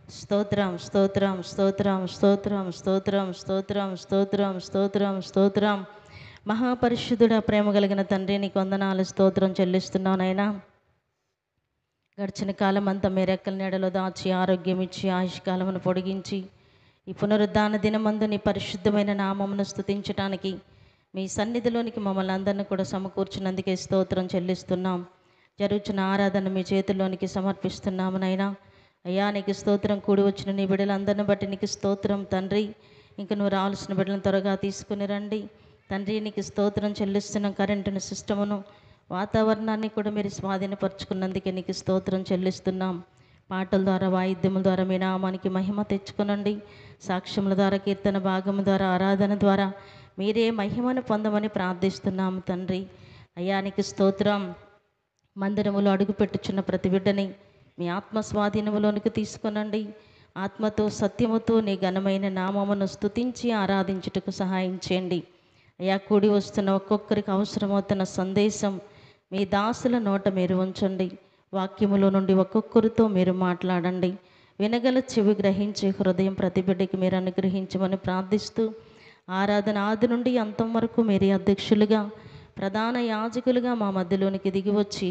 స్తోత్రం స్తోత్రం స్తోత్రం స్తోత్రం స్తోత్రం స్తోత్రం స్తోత్రం స్తోత్రం స్తోత్రం. మహాపరిశుద్ధుడ, ప్రేమ కలిగిన తండ్రి, నీకు వందనాలు, స్తోత్రం చెల్లిస్తున్నావు నాయనా. గడిచిన కాలం అంతా మీ రెక్కల నీడలో దాచి ఆరోగ్యం ఇచ్చి ఆయుష్కాలమును పొడిగించి ఈ పునరుద్ధాన దినమందు నీ పరిశుద్ధమైన నామమును స్తుతించటానికి మీ సన్నిధిలోనికి మమ్మల్ని అందరినీ కూడా సమకూర్చినందుకే స్తోత్రం చెల్లిస్తున్నాం. జరుగుతున్న ఆరాధన మీ చేతుల్లోనికి సమర్పిస్తున్నాము నైనా. అయ్యా, నీకు స్తోత్రం. కూడి వచ్చిన నీ బిడ్డలందరిని బట్టి నీకు స్తోత్రం తండ్రి. ఇంక నువ్వు రావాల్సిన బిడ్డలను త్వరగా తీసుకుని రండి తండ్రి. నీకు స్తోత్రం చెల్లిస్తున్నాం. కరెంటును, సిస్టమును, వాతావరణాన్ని కూడా మీరు స్వాధీనపరుచుకున్నందుకే నీకు స్తోత్రం చెల్లిస్తున్నాం. పాటల ద్వారా, వాయిద్యముల ద్వారా మీ నామానికి మహిమ తెచ్చుకునండి. సాక్ష్యముల ద్వారా, కీర్తన భాగము ద్వారా, ఆరాధన ద్వారా మీరే మహిమను పొందమని ప్రార్థిస్తున్నాము తండ్రి. అయ్యా, నీకు స్తోత్రం. మందిరములో అడుగుపెట్టుచున్న ప్రతి బిడ్డని మీ ఆత్మ స్వాధీనములోనికి తీసుకునండి. ఆత్మతో సత్యముతో నీ ఘనమైన నామమును స్తుతించి ఆరాధించుటకు సహాయం చేయండి. అయ్యా, కూడి వస్తున్న ఒక్కొక్కరికి అవసరమవుతున్న సందేశం మీ దాసుల నోట మీరు ఉంచండి. వాక్యములో నుండి ఒక్కొక్కరితో మీరు మాట్లాడండి. వినగల చెవి గ్రహించే హృదయం ప్రతి బిడ్డకి మీరు అనుగ్రహించమని ప్రార్థిస్తూ, ఆరాధన ఆది నుండి అంతం వరకు మీరే అధ్యక్షులుగా, ప్రధాన యాజకులుగా మా మధ్యలోనికి దిగి వచ్చి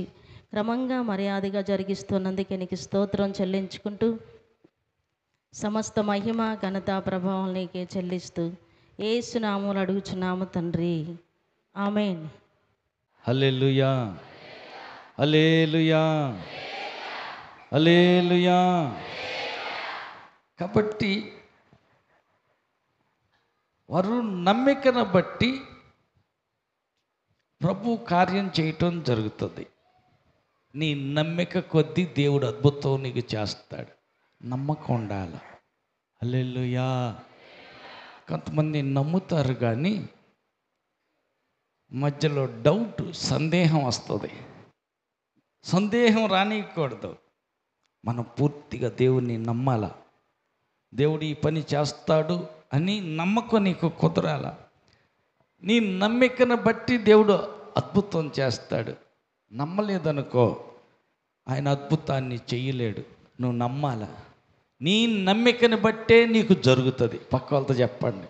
క్రమంగా మర్యాదగా జరిగిస్తున్నందుకే నీకు స్తోత్రం చెల్లించుకుంటూ, సమస్త మహిమ ఘనత ప్రభావం నీకే చెల్లిస్తూ యేసు నామములో అడుగుచున్నాము తండ్రి, ఆమేన్. హల్లెలూయా, హల్లెలూయా, హల్లెలూయా. కాబట్టి వారు నమ్మికను బట్టి ప్రభు కార్యం చేయటం జరుగుతుంది. నీ నమ్మిక కొద్దీ దేవుడు అద్భుతం నీకు చేస్తాడు. నమ్మకం ఉండాలి. హల్లెలూయా. కొంతమంది నమ్ముతారు కానీ మధ్యలో డౌట్, సందేహం వస్తుంది. సందేహం రానియకూడదు. మనం పూర్తిగా దేవుణ్ణి నమ్మాల. దేవుడు ఈ పని చేస్తాడు అని నమ్మకం నీకు కుదరాల. నీ నమ్మికను బట్టి దేవుడు అద్భుతం చేస్తాడు. నమ్మలేదనుకో, ఆయన అద్భుతాన్ని చెయ్యలేడు. నువ్వు నమ్మాల. నీ నమ్మికను బట్టే నీకు జరుగుతుంది. పక్క వాళ్ళతో చెప్పండి,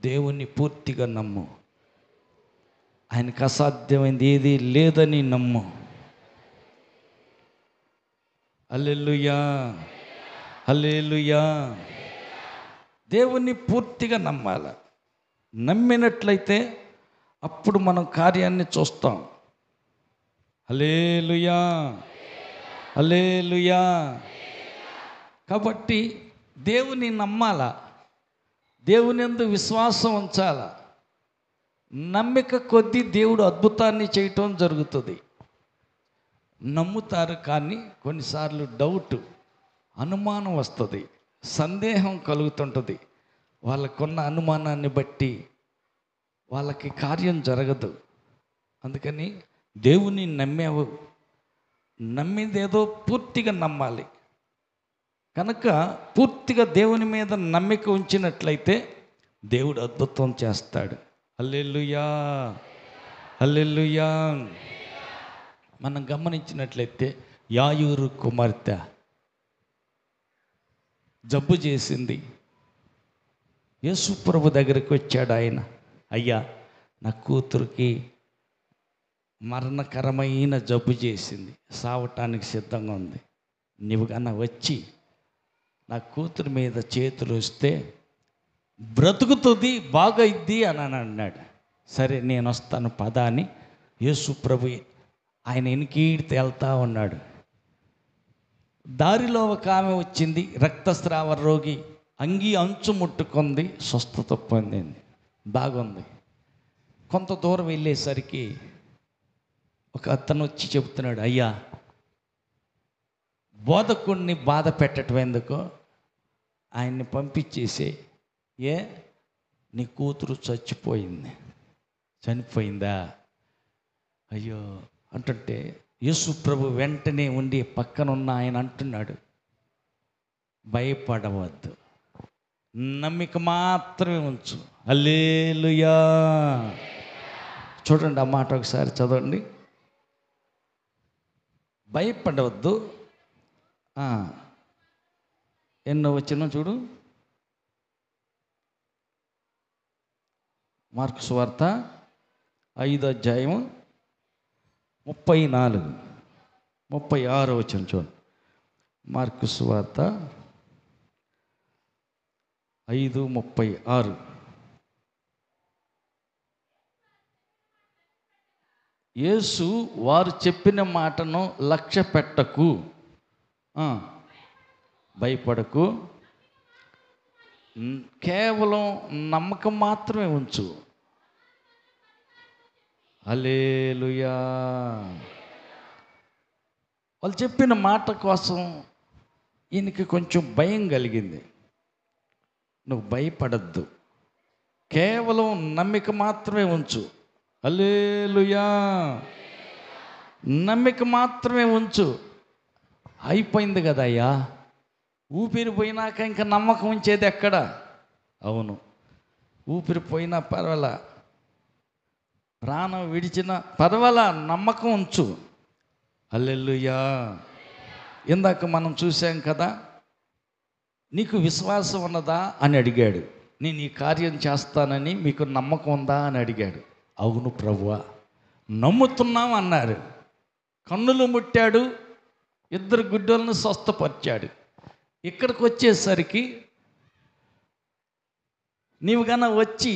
దేవుణ్ణి పూర్తిగా నమ్ము. ఆయనకు అసాధ్యమైంది ఏది లేదని నమ్ము. హల్లెలూయా, హల్లెలూయా. దేవుణ్ణి పూర్తిగా నమ్మాల. నమ్మినట్లయితే అప్పుడు మనం కార్యాన్ని చూస్తాం. హల్లెలూయా, హల్లెలూయా. కాబట్టి దేవుని నమ్మాల. దేవుని యందు విశ్వాసం ఉంచాల. నమ్మిక కొద్దీ దేవుడు అద్భుతాన్ని చేయటం జరుగుతుంది. నమ్ముతారు కానీ కొన్నిసార్లు డౌట్, అనుమానం వస్తుంది, సందేహం కలుగుతుంటుంది. వాళ్ళకున్న అనుమానాన్ని బట్టి వాళ్ళకి కార్యం జరగదు. అందుకని దేవుని నమ్మావు, నమ్మిందేదో పూర్తిగా నమ్మాలి. కనుక పూర్తిగా దేవుని మీద నమ్మిక ఉంచినట్లయితే దేవుడు అద్భుతం చేస్తాడు. హల్లెలూయా, హల్లెలూయా. మనం గమనించినట్లయితే యాయూరు కుమార్తె జబ్బు చేసింది. యేసు ప్రభు దగ్గరికి వచ్చాడు ఆయన. అయ్యా, నా కూతురికి మరణకరమైన జబ్బు చేసింది, సావటానికి సిద్ధంగా ఉంది. నీవు కన్నా వచ్చి నా కూతురు మీద చేతులు వస్తే బ్రతుకుతుంది, బాగైద్ది అని అన్నాడు. సరే, నేను వస్తాను పద అని యేసు ప్రభు ఆయన వెనుకీడితే వెళ్తా ఉన్నాడు. దారిలో ఒక ఆమె వచ్చింది, రక్తస్రావ రోగి, అంగీ అంచు ముట్టుకుంది, స్వస్థత పొందింది, బాగుంది. కొంత దూరం వెళ్ళేసరికి ఒక అతను వచ్చి చెబుతున్నాడు, అయ్యా, బోధకుడిని బాధ పెట్టడం ఎందుకో ఆయన్ని పంపించేసి, ఏ నీ కూతురు చనిపోయిందా? అయ్యో అంటుంటే యేసు ప్రభు వెంటనే ఉండి పక్కనున్న ఆయన అంటున్నాడు, భయపడవద్దు, నమ్మిక మాత్రమే ఉంచు. హల్లెలూయా. చూడండి ఆ మాట ఒకసారి చదవండి. భయపడవద్దు, ఎన్నో వచ్చిన చూడు, మార్కు సువార్త 5వ అధ్యాయం 34, 36 వచ్చిన చూడు. మార్కు సువార్త 5:36. యేసు వారు చెప్పిన మాటను లక్ష్య పెట్టకు, భయపడకు, కేవలం నమ్మకం మాత్రమే ఉంచు. హల్లెలూయా. వాళ్ళు చెప్పిన మాట కోసం ఈయనకి కొంచెం భయం కలిగింది. నువ్వు భయపడద్దు, కేవలం నమ్మిక మాత్రమే ఉంచు. హల్లెలూయా. నమ్మిక మాత్రమే ఉంచు. అయిపోయింది కదా అయ్యా, ఊపిరి పోయినాక ఇంకా నమ్మకం ఉంచేది ఎక్కడ? అవును, ఊపిరి పోయినా పర్వాలా, ప్రాణం విడిచిన పర్వాలా, నమ్మకం ఉంచు. హల్లెలూయా. ఇందాక మనం చూసాం కదా, నీకు విశ్వాసం ఉన్నదా అని అడిగాడు. నేను ఈ కార్యం చేస్తానని మీకు నమ్మకం ఉందా అని అడిగాడు. అవును ప్రభువా, నమ్ముతున్నాం అన్నారు. కన్నులు ముట్టాడు, 2 గుడ్డలను స్వస్థపరిచాడు. ఇక్కడికి వచ్చేసరికి నీవు గన వచ్చి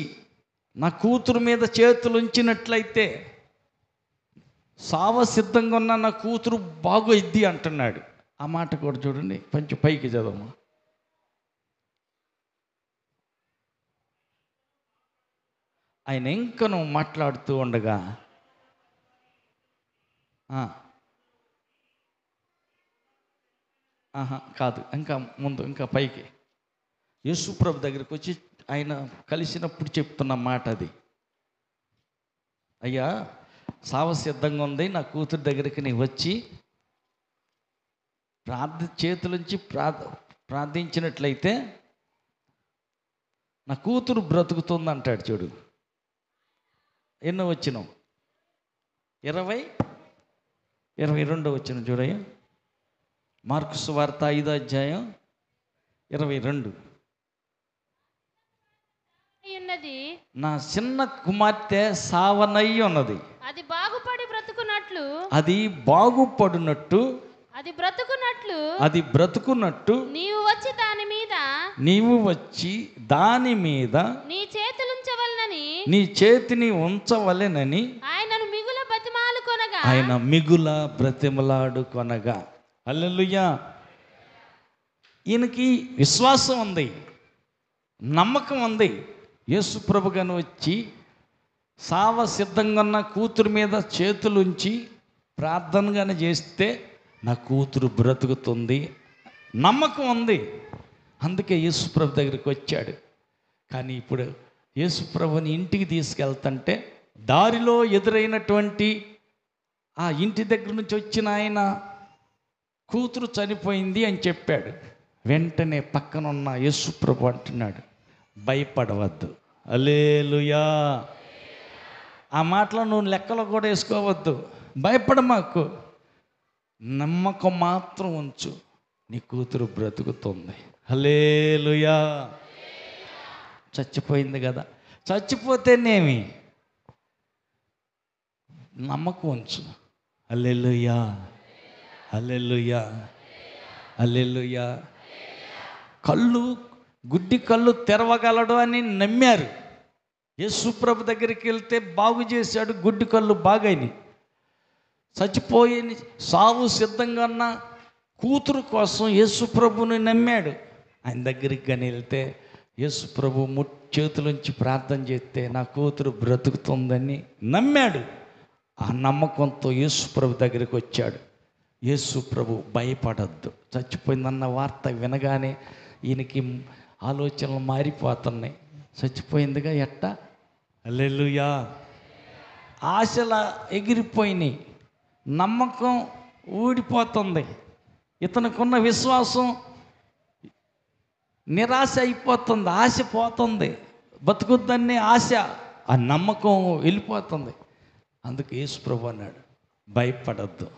నా కూతురు మీద చేతులు ఉంచినట్లయితే సావ సిద్ధంగా ఉన్న నా కూతురు బాగోయిద్ది అంటున్నాడు. ఆ మాట కూడా చూడండి, కొంచెం పైకి చదవమా. ఆయన ఇంకను మాట్లాడుతూ ఉండగా కాదు, ఇంకా ముందు, ఇంకా పైకి యేసుప్రభు దగ్గరికి వచ్చి ఆయన కలిసినప్పుడు చెప్తున్న మాట అది. అయ్యా, సావ సిద్ధంగా ఉంది, నా కూతురు దగ్గరికి నీ వచ్చి చేతులుంచి ప్రార్థించినట్లయితే నా కూతురు బ్రతుకుతుంది అంటాడు. చూడు, ఎన్నో వచ్చినాం, 22 వచ్చిన చూడయ్య. మార్కు సువార్త 5వ అధ్యాయం 22. నా చిన్న కుమార్తె సావనయ్యి ఉన్నది, అది బాగుపడి బ్రతుకున్నట్లు, అది బాగుపడినట్టు, అది బ్రతుకున్నట్టు నీవు వచ్చి దాని మీద నీ చేతిని ఉంచవలెనని ఆయన మిగుల బ్రతిమలాడుకొనగా. హల్లెలూయా. ఈయనకి విశ్వాసం ఉంది, నమ్మకం ఉంది. యేసు ప్రభు గారు వచ్చి సావ సిద్ధంగా ఉన్న కూతురు మీద చేతులుంచి ప్రార్థనగానే చేస్తే నా కూతురు బ్రతుకుతుంది, నమ్మకం ఉంది. అందుకే యేసు ప్రభు దగ్గరికి వచ్చాడు. కానీ ఇప్పుడు యేసు ప్రభుని ఇంటికి తీసుకెళ్తుంటే దారిలో ఎదురైనటువంటి ఆ ఇంటి దగ్గర నుంచి వచ్చిన ఆయన కూతురు చనిపోయింది అని చెప్పాడు. వెంటనే పక్కనున్న యేసు ప్రభు అంటున్నాడు, భయపడవద్దు. హల్లెలూయా. ఆ మాటలో నువ్వు లెక్కలో కూడా వేసుకోవద్దు, భయపడ మాకు, నమ్మకం మాత్రం ఉంచు, నీ కూతురు బ్రతుకుతుంది. హల్లెలూయా. చచ్చిపోయింది కదా, చచ్చిపోతేనేమి, నమ్మకం ఉంచు. హల్లెలూయా, హల్లెలూయా, హల్లెలూయా. గుడ్డి కళ్ళు తెరవగలడు అని నమ్మారు. యేసు ప్రభు దగ్గరికి వెళ్తే బాగు చేశాడు, గుడ్డి కళ్ళు బాగైనాయి. చచ్చిపోయి సావు సిద్ధంగా ఉన్న కూతురు కోసం యేసు ప్రభుని నమ్మాడు. ఆయన దగ్గరికి కానీ వెళ్తే యేసు ప్రభు చేతులుంచి ప్రార్థన చేస్తే నా కూతురు బ్రతుకుతుందని నమ్మాడు. ఆ నమ్మకంతో యేసు ప్రభు దగ్గరికి వచ్చాడు. యేసు ప్రభు భయపడద్దు, చచ్చిపోయిందన్న వార్త వినగానే ఈయనకి ఆలోచనలు మారిపోతున్నాయి. చచ్చిపోయిందిగా ఎట్టా, హల్లెలూయా. ఆశల ఎగిరిపోయినాయి, నమ్మకం ఊడిపోతుంది, ఇతనుకున్న విశ్వాసం నిరాశ అయిపోతుంది, ఆశ పోతుంది, బతుకుద్దని ఆశ, ఆ నమ్మకం వెళ్ళిపోతుంది. అందుకు యేసు ప్రభు అన్నాడు, భయపడద్దు,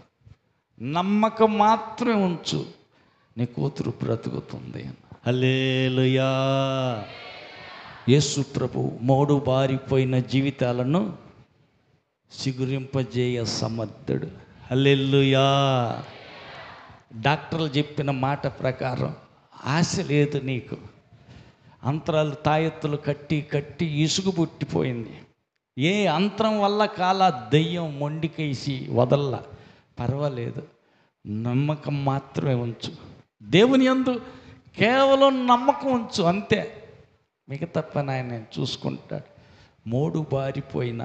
నమ్మకం మాత్రమే ఉంచు, నీ కూతురు బ్రతుకుతుంది. హల్లెలూయా. యేసు ప్రభు మోడు బారిపోయిన జీవితాలను చిగురింపజేయ సమర్థుడు. హల్లెలూయా. డాక్టర్లు చెప్పిన మాట ప్రకారం ఆశ లేదు నీకు, అంతరాలు తాయెత్తులు కట్టి కట్టి ఇసుగు పుట్టిపోయింది. ఏ అంతరం వల్ల కాల దెయ్యం మొండికేసి వదల్ల, పర్వాలేదు, నమ్మకం మాత్రమే ఉంచు, దేవుని యందు కేవలం నమ్మకం ఉంచు, అంతే. మిగతా పని ఆయన చూసుకుంటాడు. మోడు బారిపోయిన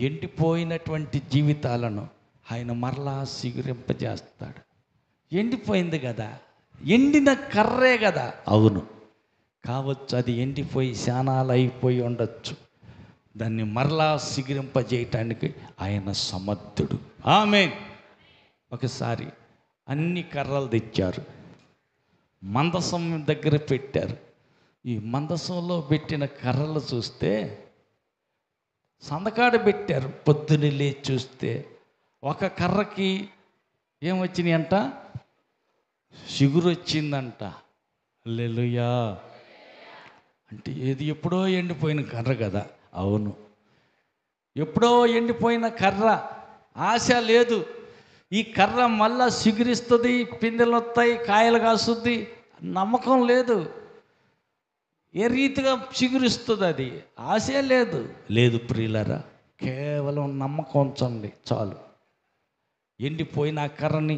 ఎండిపోయినటువంటి జీవితాలను ఆయన మరలా సిగురింపజేస్తాడు. ఎండిపోయింది కదా, ఎండిన కర్రే కదా, అవును కావచ్చు, అది ఎండిపోయి శానాలు అయిపోయి ఉండొచ్చు, దాన్ని మరలా సిగురింపజేయటానికి ఆయన సమర్థుడు. ఆమేన్. ఒకసారి అన్ని కర్రలు తెచ్చారు, మందసం దగ్గర పెట్టారు. ఈ మందసంలో పెట్టిన కర్రలు చూస్తే సందకాడ పెట్టారు. పొద్దున్నే లేచి చూస్తే ఒక కర్రకి ఏమొచ్చినాయి అంట, చిగురు వచ్చిందంట. హల్లెలూయా. అంటే ఏది ఎప్పుడో ఎండిపోయిన కర్ర కదా, అవును ఎప్పుడో ఎండిపోయిన కర్ర, ఆశ లేదు. ఈ కర్ర మళ్ళా చిగురిస్తుంది, పిందెలు వస్తాయి, కాయలు కాస్తుంది, నమ్మకం లేదు. ఏ రీతిగా చిగురిస్తుంది, అది ఆశే లేదు. లేదు ప్రియులారా, కేవలం నమ్మకం ఉంచండి చాలు. ఎండిపోయిన ఆ కర్రని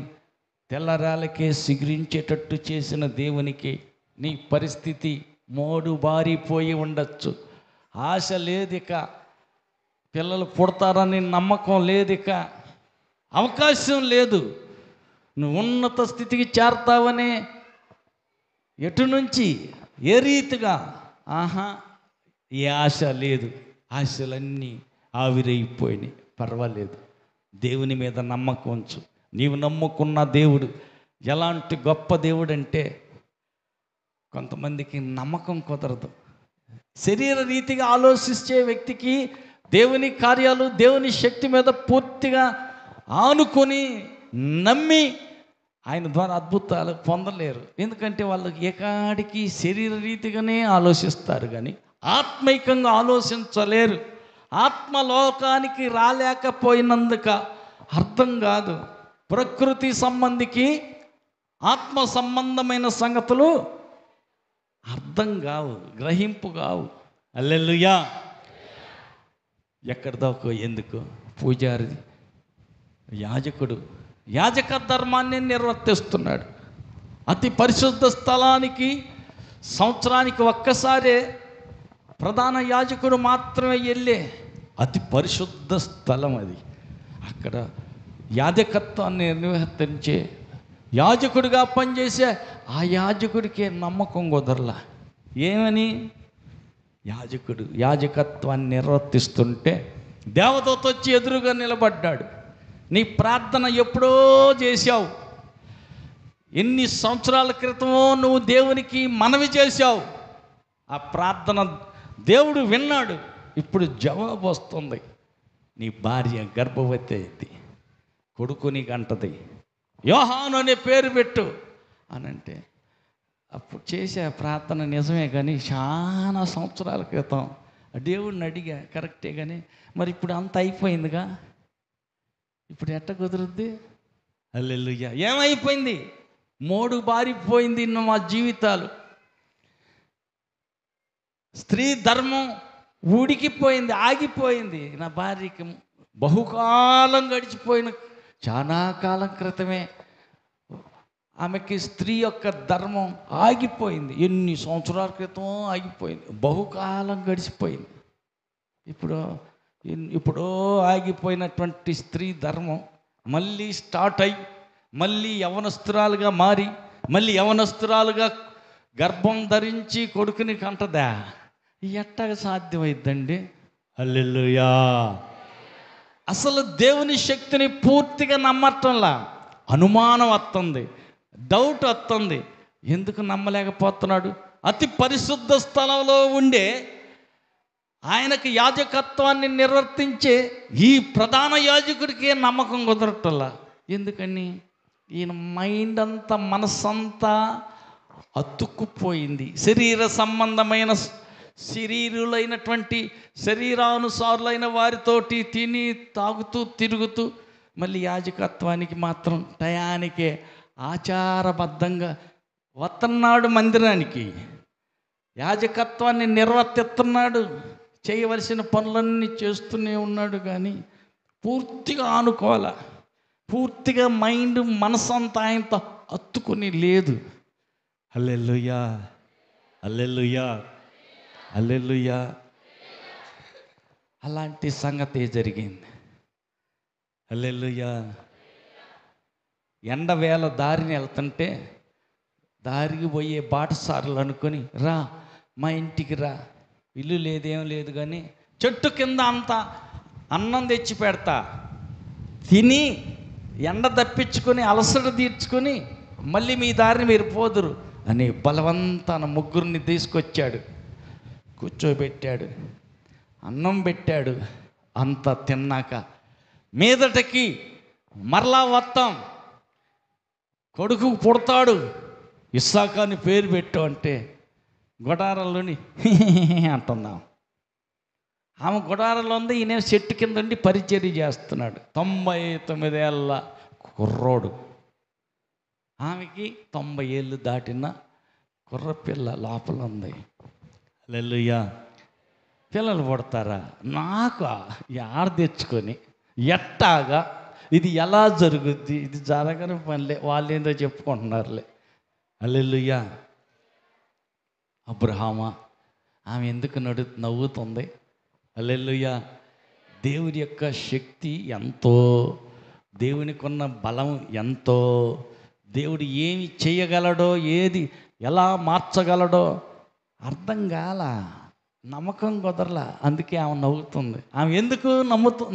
తెల్లరాలకే చిగురించేటట్టు చేసిన దేవునికి నీ పరిస్థితి మోడు బారిపోయి ఉండొచ్చు. ఆశ లేదిక, పిల్లలు పుడతారని నమ్మకం లేదిక, అవకాశం లేదు, నువ్వు ఉన్నత స్థితికి చేరతావనే ఎటు నుంచి ఏ రీతిగా ఏ ఆశ లేదు, ఆశలన్నీ ఆవిరైపోయినాయి. పర్వాలేదు, దేవుని మీద నమ్మకం ఉంచు. నీవు నమ్ముకున్న దేవుడు ఎలాంటి గొప్ప దేవుడు అంటే, కొంతమందికి నమ్మకం కుదరదు. శరీర రీతిగా ఆలోచించే వ్యక్తికి దేవుని కార్యాలు, దేవుని శక్తి మీద పూర్తిగా ఆనుకొని నమ్మి ఆయన ద్వారా అద్భుతాలు పొందలేరు. ఎందుకంటే వాళ్ళు ఏకాడికి శరీర రీతిగానే ఆలోచిస్తారు, కానీ ఆత్మైకంగా ఆలోచించలేరు. ఆత్మలోకానికి రాలేకపోయినందుక అర్థం కాదు. ప్రకృతి సంబంధికి ఆత్మ సంబంధమైన సంగతులు అర్థం కావు, గ్రహింపు కావు. హల్లెలూయా. ఎక్కడిదాకో ఎందుకు పూజారి యాజకుడు యాజక ధర్మాన్ని నిర్వర్తిస్తున్నాడు. అతి పరిశుద్ధ స్థలానికి సంవత్సరానికి ఒక్కసారే ప్రధాన యాజకుడు మాత్రమే వెళ్ళే అతి పరిశుద్ధ స్థలం అది. అక్కడ యాజకత్వాన్ని నిర్వర్తించే యాజకుడిగా పనిచేసే ఆ యాజకుడికే నమ్మకం కుదరలా. ఏమని? యాజకుడు యాజకత్వాన్ని నిర్వర్తిస్తుంటే దేవదూత వచ్చి ఎదురుగా నిలబడ్డాడు. నీ ప్రార్థన ఎప్పుడో చేశావు, ఎన్ని సంవత్సరాల క్రితమో నువ్వు దేవునికి మనవి చేశావు, ఆ ప్రార్థన దేవుడు విన్నాడు. ఇప్పుడు జవాబు వస్తుంది. నీ భార్య గర్భవతి అయింది, కొడుకు నీకు అంటది, యోహాను అనే పేరు పెట్టు అని అంటే, అప్పుడు చేసే ప్రార్థన నిజమే, కానీ చాలా సంవత్సరాల క్రితం దేవుడిని అడిగా, కరెక్టే, కానీ మరి ఇప్పుడు అంత అయిపోయిందిగా, ఇప్పుడు ఎట్ట కుదురుద్ది? హల్లెలూయా. ఏమైపోయింది? మోడు బారిపోయింది మా జీవితాలు. స్త్రీ ధర్మం ఉడికిపోయింది, ఆగిపోయింది. నా భార్యకి బహుకాలం గడిచిపోయిన, చాలా కాలం క్రితమే ఆమెకి స్త్రీ యొక్క ధర్మం ఆగిపోయింది. ఎన్ని సంవత్సరాల క్రితం ఆగిపోయింది, బహుకాలం గడిచిపోయింది. ఇప్పుడు ఆగిపోయినటువంటి స్త్రీ ధర్మం మళ్ళీ స్టార్ట్ అయ్యి, మళ్ళీ యవనస్తురాలుగా మారి, మళ్ళీ యవనస్తురాలుగా గర్భం ధరించి కొడుకుని కంటదా? ఎట్టగా సాధ్యమైద్దండి? హల్లెలూయా. అసలు దేవుని శక్తిని పూర్తిగా నమ్మటంలా అనుమానం వస్తుంది, డౌట్ వస్తుంది. ఎందుకు నమ్మలేకపోతున్నాడు? అతి పరిశుద్ధ స్థలంలో ఉండే ఆయనకు యాజకత్వాన్ని నిర్వర్తించే ఈ ప్రధాన యాజకుడికే నమ్మకం కుదరటల్లా. ఎందుకని? ఈయన మైండ్ అంతా, మనసంతా అతుక్కుపోయింది. శరీర సంబంధమైన శరీరులైనటువంటి శరీరానుసారులైన వారితోటి తిని తాగుతూ తిరుగుతూ మళ్ళీ యాజకత్వానికి మాత్రం టయానికే ఆచారబద్ధంగా వస్తున్నాడు మందిరానికి, యాజకత్వాన్ని నిర్వర్తిస్తున్నాడు, చేయవలసిన పనులన్నీ చేస్తూనే ఉన్నాడు. కానీ పూర్తిగా ఆనుకోవాల, పూర్తిగా మైండ్ మనసంతా ఆయనతో అత్తుకుని లేదు. హల్లెలూయా, హల్లెలూయా, హల్లెలూయా. అలాంటి సంగతి జరిగింది. హల్లెలూయా. ఎండవేళ దారిని వెళ్తుంటే దారికి పోయే బాటసారులు అనుకొని, రా మా ఇంటికి రా, ఇల్లు లేదేం లేదు కానీ చెట్టు కింద అంతా అన్నం తెచ్చి పెడతా, తిని ఎండ తప్పించుకొని అలసట తీర్చుకొని మళ్ళీ మీ దారిని మీరు పోదురు అని బలవంతాన ముగ్గురిని తీసుకొచ్చాడు, కూర్చోబెట్టాడు, అన్నం పెట్టాడు. అంత తిన్నాక మీదటికి మరలా వస్తాం, కొడుకు పుడతాడు, ఇస్సాకు అని పేరు పెట్టు అంటే గుడారంలోని అంటున్నాం. ఆమె గుడారంలో ఉంది, ఈయన చెట్టు కింద ఉండి పరిచర్య చేస్తున్నాడు. 99 ఏళ్ళ కుర్రోడు, ఆమెకి 90 ఏళ్ళు దాటిన కుర్రపిల్ల లోపల ఉంది. హల్లెలూయా. పిల్లలు పుడతారా? నాకు యాడ తెచ్చుకొని ఎట్టాగా ఇది ఎలా జరుగుద్ది, ఇది జరగని పనిలే, వాళ్ళు ఏందో చెప్పుకుంటున్నారులే. హల్లెలూయా. అబ్రహామా, ఆమె ఎందుకు నవ్వుతుంది? హల్లెలూయా. దేవుని యొక్క శక్తి ఎంతో, దేవునికి ఉన్న బలం ఎంతో, దేవుడు ఏమి చేయగలడో, ఏది ఎలా మార్చగలడో అర్థం కాల, నమ్మకం కుదరలా. అందుకే ఆమె నవ్వుతుంది. ఆమె ఎందుకు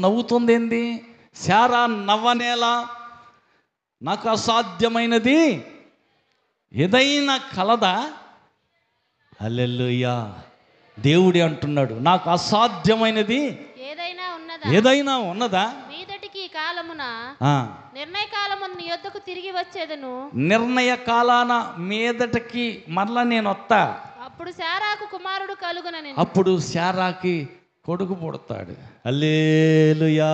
నవ్వుతుంది? ఏంది? శారా నవ్వనేలా, నాకు అసాధ్యమైనది ఏదైనా కలదా? హల్లెలూయా. దేవుడే అంటున్నాడు, నాకు అసాధ్యమైనది ఏదైనా ఉన్నదా? మీదటికి కాలమున నిర్ణయ కాలమున నీ యొద్దకు తిరిగి వచ్చేదను. నిర్ణయ కాలాన మీదటికి మరలా నేను వస్తా. అప్పుడు శారాకు కుమారుడు కలుగునని, అప్పుడు శారాకి కొడుకు పుడతాడు. హల్లెలూయా.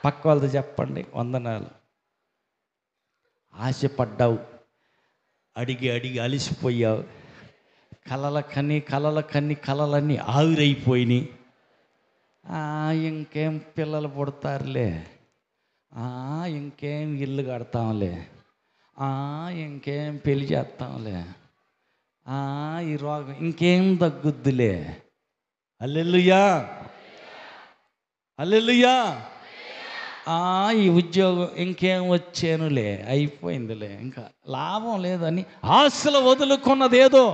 పక్క వాళ్ళతో చెప్పండి, వందనాలు. ఆశపడ్డావు, అడిగి అడిగి అలిసిపోయావు, కలల కన్ని కలలన్నీ ఆవిరైపోయినాయి. ఇంకేం పిల్లలు పుడతారులే, ఇంకేం ఇల్లు కడతాంలే, ఇంకేం పెళ్లి చేస్తాంలే, ఈ రోగం ఇంకేం తగ్గుద్దులే. హల్లెలూయా, హల్లెలూయా. ఈ ఉద్యోగం ఇంకేం వచ్చానులే, అయిపోయిందిలే, ఇంకా లాభం లేదని ఆశలు వదులుకున్నదేదో.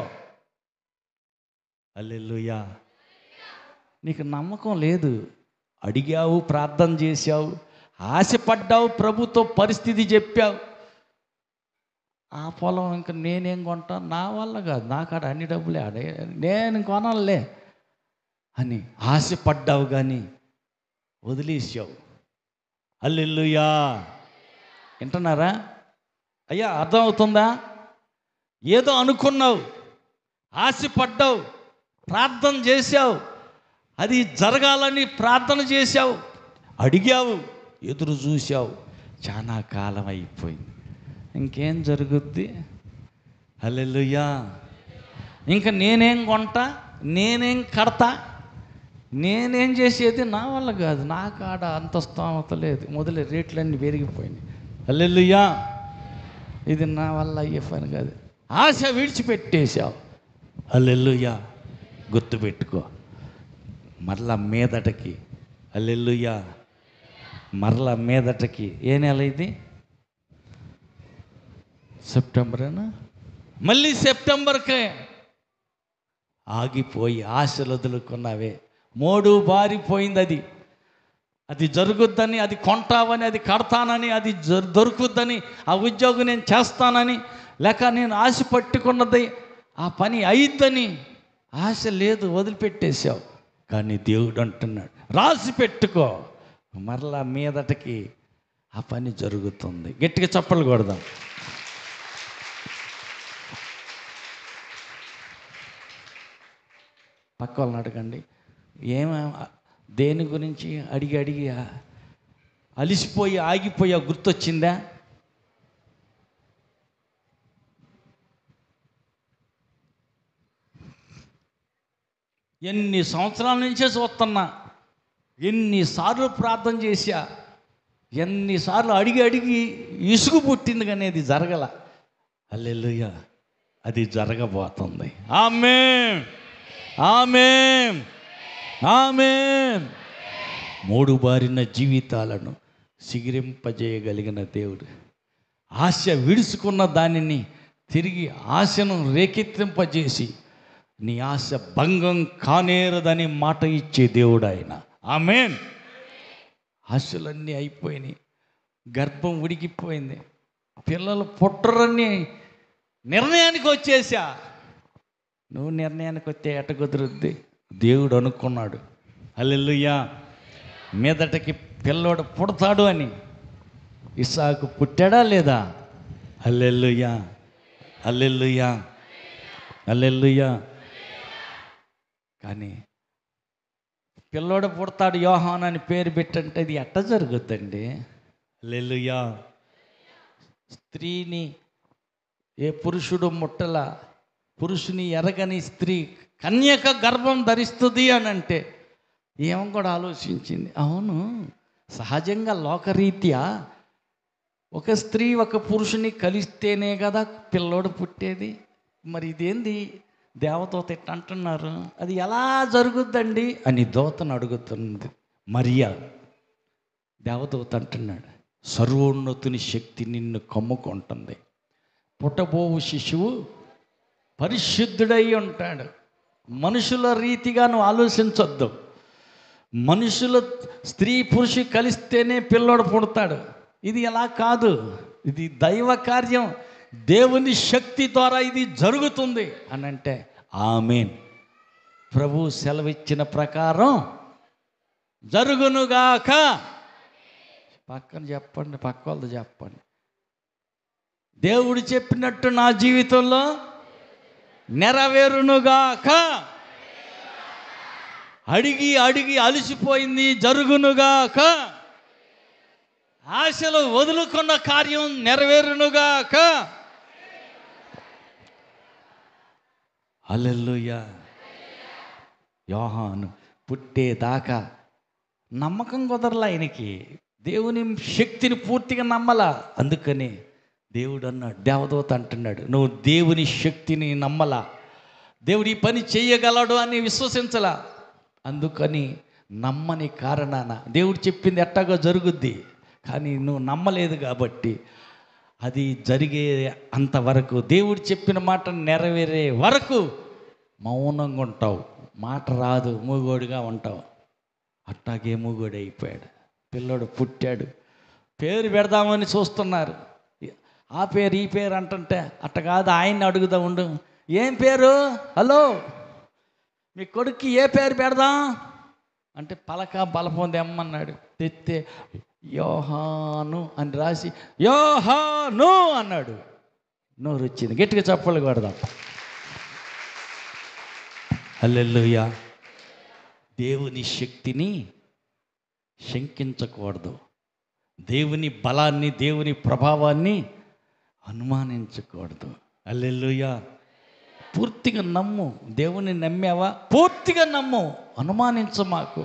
హల్లెలూయా. నీకు నమ్మకం లేదు, అడిగావు, ప్రార్థన చేశావు, ఆశపడ్డావు, ప్రభుతో పరిస్థితి చెప్పావు. ఆ పొలం ఇంకా నేనేం కొంటా, నా వల్ల కాదు, నా కాడ అన్ని డబ్బులే, నేను కొనాలే అని ఆశపడ్డావు, కానీ వదిలేసావు. హల్లెలూయా. వింటున్నారా అయ్యా? అర్థమవుతుందా? ఏదో అనుకున్నావు, ఆశపడ్డావు, ప్రార్థన చేశావు, అది జరగాలని ప్రార్థన చేశావు, అడిగావు, ఎదురు చూశావు, చాలా కాలం అయిపోయింది, ఇంకేం జరుగుద్ది? హల్లెలూయా. ఇంకా నేనేం కొంటా, నేనేం కడతా, నేనేం చేసేది నా వల్ల కాదు, నా కాడ అంత స్తోమత లేదు, మొదలు రేట్లన్నీ పెరిగిపోయినాయి. హల్లెలూయా. ఇది నా వల్ల అయ్యే పని కాదు, ఆశ విడిచిపెట్టేశావు. హల్లెలూయా. గుర్తుపెట్టుకో, మరలా మీదటకి, హల్లెలూయా, మరలా మీదటకి. ఏ నెల ఇది? సెప్టెంబరేనా? మళ్ళీ సెప్టెంబర్కే ఆగిపోయి ఆశలు వదులుకున్నావే, మోడు బారిపోయింది. అది జరుగుద్దని, అది కొంటావని, అది కడతానని, అది దొరుకుద్దని, ఆ ఉద్యోగం నేను చేస్తానని, లేక నేను ఆశ పట్టుకున్నది ఆ పని అయిద్దని ఆశ లేదు, వదిలిపెట్టేశావు. కానీ దేవుడు అంటున్నాడు, రాసి పెట్టుకో, మరలా మీదటికి ఆ పని జరుగుతుంది. గట్టిగా చప్పట్లు కొడదాం. పక్క వాళ్ళని అడగండి, దేని గురించి అడిగి అడిగి అలిసిపోయి ఆగిపోయా గుర్తొచ్చిందా? ఎన్ని సంవత్సరాల నుంచే చూస్తున్నా, ఎన్నిసార్లు ప్రార్థన చేశా, ఎన్నిసార్లు అడిగి అడిగి ఇసుగు పుట్టింది, కానీ అది జరగల. హల్లెలూయా, అది జరగబోతుంది. ఆమేన్, ఆమేన్, ఆమేన్. మూడు బారిన జీవితాలను సిగిరింపజేయగలిగిన దేవుడు, ఆశ విడుచుకున్న దానిని తిరిగి ఆశను రేకెత్తింపజేసి నీ ఆశ భంగం కానేరదని మాట ఇచ్చే దేవుడు ఆయన. ఆమేన్. ఆశలన్నీ అయిపోయినాయి, గర్భం ఉడికిపోయింది, పిల్లలు పుట్టరని నిర్ణయానికి వచ్చేసా. నువ్వు నిర్ణయానికి వస్తే ఎట కుదురుద్ది? దేవుడు అనుకున్నాడు. హల్లెలూయా, మీదటికి పిల్లోడు పుడతాడు అని. ఇస్సాకు పుట్టాడా లేదా? హల్లెలూయా, హల్లెలూయా, హల్లెలూయా. కానీ పిల్లోడు పుడతాడు, యోహాను అని పేరు పెట్టంటే అది ఎట్ట జరుగుద్దండి? హల్లెలూయా. స్త్రీని ఏ పురుషుడు ముట్టల, పురుషుని ఎరగని స్త్రీ కన్యక గర్భం ధరిస్తుంది అని అంటే ఏమో కూడా ఆలోచించింది. అవును, సహజంగా లోకరీత్యా ఒక స్త్రీ ఒక పురుషుని కలిస్తేనే కదా పిల్లోడు పుట్టేది. మరి ఇదేంది దేవదూత ఇట్ట అంటున్నారు, అది ఎలా జరుగుద్దండి అని దూతను అడుగుతుంది మరియా. దేవదూత అంటున్నాడు, సర్వోన్నతుని శక్తి నిన్ను కమ్ముకుంటుంది, పుట్టబోవు శిశువు పరిశుద్ధుడై ఉంటాడు. మనుషుల రీతిగా నువ్వు ఆలోచించొద్దు. మనుషుల స్త్రీ పురుషు కలిస్తేనే పిల్లోడు పుడతాడు, ఇది ఎలా కాదు, ఇది దైవ కార్యం, దేవుని శక్తి ద్వారా ఇది జరుగుతుంది అని అంటే ఆమేన్. ప్రభు సెలవిచ్చిన ప్రకారం జరుగునుగాక. పక్కన చెప్పండి, పక్క వాళ్ళతో చెప్పండి, దేవుడు చెప్పినట్టు నా జీవితంలో నెరవేరునుగాక. అడిగి అడిగి అలసిపోయింది, జరుగునుగాక. ఆశలు వదులుకున్న కార్యం నెరవేరునుగాక. హల్లెలూయా. యోహాను పుట్టేదాకా నమ్మకం కుదరలా ఆయనకి, దేవుని శక్తిని పూర్తిగా నమ్మలా. అందుకని దేవుడు అన్నాడు, దేవదూత అంటున్నాడు, నువ్వు దేవుని శక్తిని నమ్మలా, దేవుడు ఈ పని చేయగలడు అని విశ్వసించలా. అందుకని నమ్మని కారణాన దేవుడు చెప్పింది ఎట్టాగో జరుగుద్ది, కానీ నువ్వు నమ్మలేదు కాబట్టి అది జరిగే అంతవరకు, దేవుడు చెప్పిన మాట నెరవేరే వరకు మౌనంగా ఉంటావు, మాట రాదు, మూగోడిగా ఉంటావు. అట్టాగే మూగోడు అయిపోయాడు. పిల్లోడు పుట్టాడు, పేరు పెడదామని చూస్తున్నారు, ఆ పేరు ఈ పేరు అంటుంటే అట్ట కాదు, ఆయన్ని అడుగుదా ఉండు, ఏం పేరు, హలో మీ కొడుక్కి ఏ పేరు పెడదాం అంటే పలక బలపం తెమ్మన్నాడు. తెత్తే యోహాను అని రాసి యోహాను అన్నాడు. నోరు వచ్చింది, గట్టిగా చప్పట్లు కొడదాం. హల్లెలూయా. దేవుని శక్తిని శంకించకూడదు, దేవుని బలాన్ని, దేవుని ప్రభావాన్ని అనుమానించకూడదు. హల్లెలూయా. పూర్తిగా నమ్ము. దేవుని నమ్మావా, పూర్తిగా నమ్ము, అనుమానించ మాకు.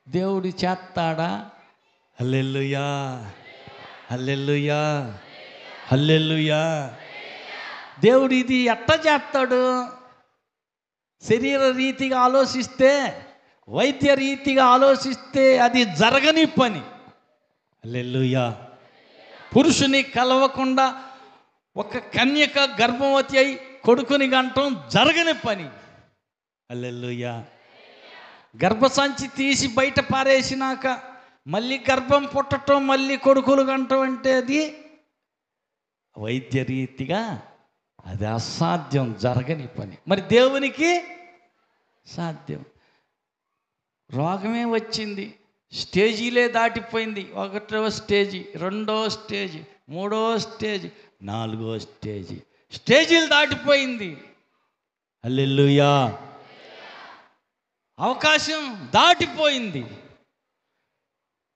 దేవుడు చేస్తాడా? హల్లెలూయా, హల్లెలూయా, హల్లెలూయా. దేవుడు ఇది ఎట్ట చేస్తాడు? శరీర రీతిగా ఆలోచిస్తే, వైద్య రీతిగా ఆలోచిస్తే అది జరగని పని. హల్లెలూయా. పురుషుని కలవకుండా ఒక కన్యక గర్భవతి అయి కొడుకుని గంటం జరగని పని. హల్లెలూయా. గర్భసంచి తీసి బయట పారేసినాక మళ్ళీ గర్భం పుట్టడం, మళ్ళీ కొడుకులు గంటం అంటే అది వైద్య రీతిగా అది అసాధ్యం, జరగని పని. మరి దేవునికి సాధ్యం. రోగమే వచ్చింది, స్టేజీలే దాటిపోయింది. 1వ స్టేజీ, 2వ స్టేజీ, 3వ స్టేజీ, 4వ స్టేజీ, స్టేజీలు దాటిపోయింది. హల్లెలూయా. అవకాశం దాటిపోయింది.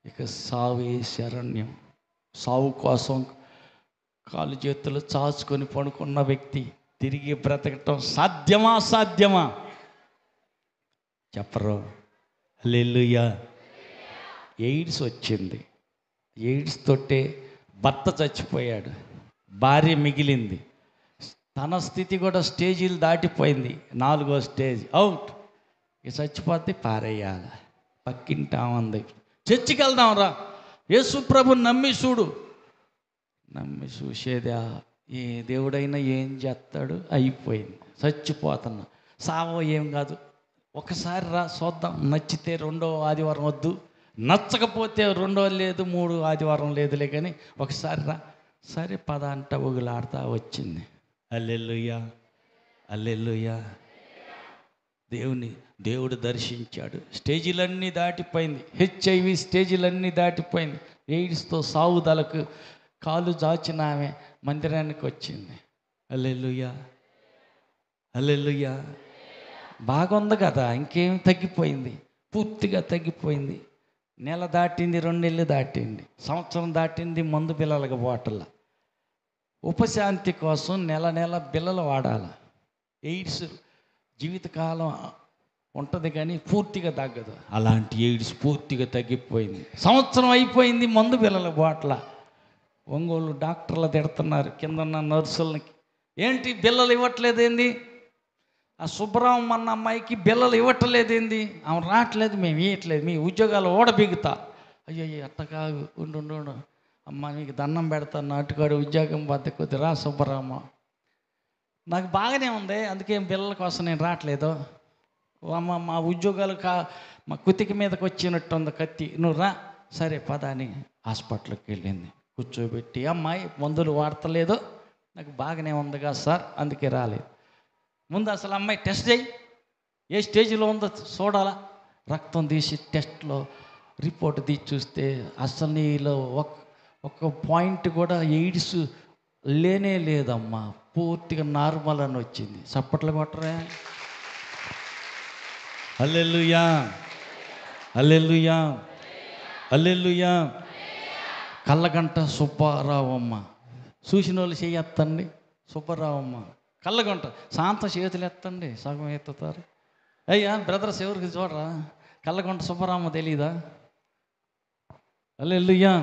ఇక సావే శరణ్యం. సావు కోసం కాలు చేతులు చాచుకొని పడుకున్న వ్యక్తి తిరిగి బ్రతకటం సాధ్యమా? సాధ్యమా? చెప్పరు. హల్లెలూయా. ఎయిడ్స్ వచ్చింది. ఎయిడ్స్ తోటే భర్త చచ్చిపోయాడు, భార్య మిగిలింది. తన స్థితి కూడా స్టేజీలు దాటిపోయింది. 4వ స్టేజ్ అవుట్. ఇక చచ్చిపోతే పారేయాలి. పక్కింటామంది, చర్చికి వెళ్దాం రా, యేసు ప్రభుని నమ్మి చూడు. నమ్మి చూసేదా? ఏ దేవుడైనా ఏం చేస్తాడు? అయిపోయింది, చచ్చిపోతున్నా. సావో ఏం కాదు, ఒకసారి రా చూద్దాం, నచ్చితే 2వ ఆదివారం వద్దు, నచ్చకపోతే 2వ లేదు, 3 ఆదివారం లేదులే, కానీ ఒకసారి రా. సరే పద అంట ఊగులాడుతా వచ్చింది. హల్లెలూయా, హల్లెలూయా. దేవుడు దర్శించాడు. స్టేజీలన్నీ దాటిపోయింది. హెచ్ఐవి స్టేజీలన్నీ దాటిపోయింది. ఎయిడ్స్తో సావుదలకు కాలు జాచిన ఆమె మందిరానికి వచ్చింది. హల్లెలూయా, హల్లెలూయా. బాగుంది కదా, ఇంకేం తగ్గిపోయింది, పూర్తిగా తగ్గిపోయింది. నెల దాటింది, 2 నెలలు దాటింది, సంవత్సరం దాటింది. మందు బిళ్ళలకు బాటల ఉపశాంతి కోసం నెల బిళ్ళలు వాడాలి. ఎయిడ్స్ జీవితకాలం ఉంటుంది కానీ పూర్తిగా తగ్గదు. అలాంటి ఎయిడ్స్ పూర్తిగా తగ్గిపోయింది. సంవత్సరం అయిపోయింది, మందు బిళ్ళల బాటల. ఒంగోలు డాక్టర్లు తిడుతున్నారు కింద ఉన్న నర్సులకి. ఏంటి బిళ్ళలు ఇవ్వట్లేదేంది? ఆ సుబ్బరామం అన్న అమ్మాయికి బిళ్ళలు ఇవ్వట్లేదేంది? ఆమె రావట్లేదు, మేము ఇవ్వట్లేదు, మీ ఉద్యోగాలు ఓడబిగుతా. అయ్యో అట్ట కాదు, ఉండు అమ్మ నీకు దండం పెడతాను, నాటుకాడు ఉద్యోగం బద్దకొద్ది రా సుబ్బరామ. నాకు బాగానే ఉంది, అందుకే బిళ్ళల కోసం నేను రావట్లేదు. అమ్మ మా ఉద్యోగాలు మా కుతికి మీదకి వచ్చినట్టు ఉంది కత్తి, నువ్వు రా. సరే పద అని హాస్పిటల్కి వెళ్ళింది. కూర్చోబెట్టి, అమ్మాయి మందులు వాడతలేదు, నాకు బాగానే ఉందిగా సార్, అందుకే రాలేదు. ముందు అసలు అమ్మాయి టెస్ట్ చేయి, ఏ స్టేజ్లో ఉందో చూడాలా. రక్తం తీసి టెస్ట్లో రిపోర్ట్ తీసి చూస్తే అసలు నీలో ఒక పాయింట్ కూడా ఎయిడ్స్ లేనే లేదమ్మా, పూర్తిగా నార్మల్ అని వచ్చింది. చప్పట్లు కొట్టరే. హల్లెలూయా, హల్లెలూయా, హల్లెలూయా. కళ్ళగంట సుబ్బారావమ్మ. చూసిన వాళ్ళు చెయ్యెత్తండి. సుబ్బారావమ్మ కళ్ళగంట. శాంత చేతులు ఎత్తండి, సగం ఎత్తుతారు. అయ్యా బ్రదర్స్ ఎవరికి చూడరా, కళ్ళగంట సుబ్బారావమ్మ తెలీదా? హల్లెలూయా.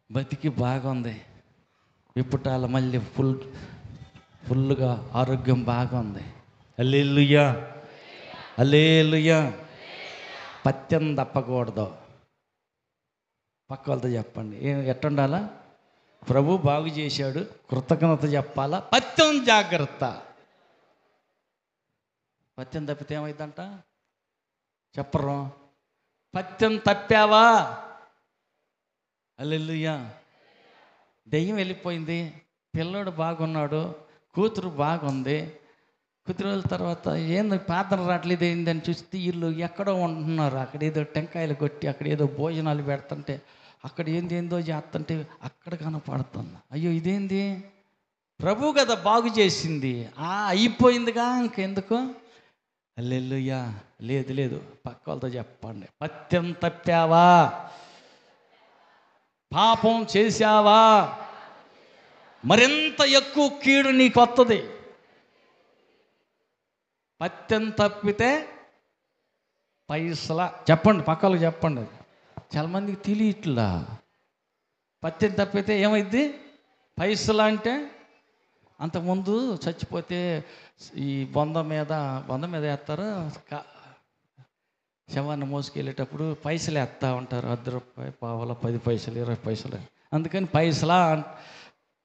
బతికి బాగుంది. ఇప్పుటాల మళ్ళీ ఫుల్గా ఆరోగ్యం బాగుంది. హల్లెలూయా, హల్లెలూయా. పత్యం తప్పకూడదు. పక్క వాళ్ళతో చెప్పండి, ఎట్టుండాలా? ప్రభు బాగు చేశాడు, కృతజ్ఞత చెప్పాలా, పత్యం జాగ్రత్త. పత్యం తప్పితే ఏమైందంట చెప్పరు. పత్యం తప్పావా? హల్లెలూయా. దెయ్యం వెళ్ళిపోయింది, పిల్లోడు బాగున్నాడు, కూతురు బాగుంది. కొద్ది రోజుల తర్వాత ఏంది ప్రార్థన రావట్లేదు ఏందని చూస్తే వీళ్ళు ఎక్కడో ఉంటున్నారు. అక్కడ ఏదో టెంకాయలు కొట్టి అక్కడ ఏదో భోజనాలు పెడుతుంటే అక్కడ ఏందో చేస్తుంటే అక్కడ కనపడుతుంది. అయ్యో ఇదేంది, ప్రభు కదా బాగు చేసింది, అయిపోయిందిగా ఇంకెందుకు. హల్లెలూయా. లేదు పక్క వాళ్ళతో చెప్పండి, పత్యం తప్పావా, పాపం చేశావా, మరింత ఎక్కువ కీడు నీకు వస్తుంది. పత్యం తప్పితే పైసలా. చెప్పండి, పక్కలకు చెప్పండి. చాలా మందికి తెలియట్లా. పత్యం తప్పితే ఏమైద్ది? పైసలా అంటే అంతకుముందు చచ్చిపోతే ఈ బొంద మీద వేస్తారు, శవాన్ని మోసుకెళ్ళేటప్పుడు పైసలు వేస్తూ ఉంటారు. 10 రూపాయలు, పావలా, 10 పైసలు, 20 పైసలు. అందుకని పైసలా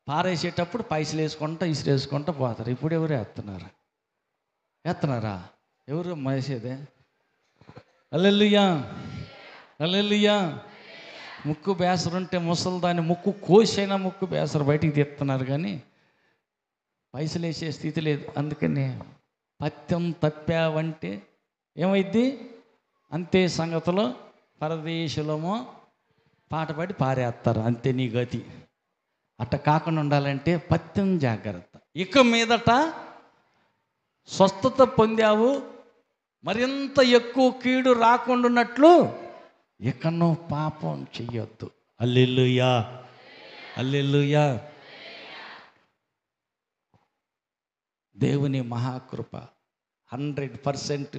పారేసేటప్పుడు పైసలు వేసుకుంటా ఇసిరేసుకుంటా పోతారు. ఇప్పుడు ఎవరు వేస్తున్నారా? ఎవరు వేసేదే? హల్లెలూయా, హల్లెలూయా. ముక్కు బేసరుంటే ముసలిదాన్ని ముక్కు కోసైనా ముక్కు బేసరు బయటికి తీస్తున్నారు, కానీ పైసలు వేసే స్థితి లేదు. అందుకని పత్యం తప్పావంటే ఏమైద్ది? అంతే సంగతులు. పరదేశులమో పాట పాడి పారేస్తారు, అంతే నీ గతి. అట్ట కాకుండా ఉండాలంటే పత్యం జాగ్రత్త. ఇక మీదట స్వస్థత పొందావు, మరింత ఎక్కువ కీడు రాకుండాన్నట్లు ఇక నువ్వు పాపం చెయ్యొద్దు. హల్లెలూయా, హల్లెలూయా. దేవుని మహాకృప 100%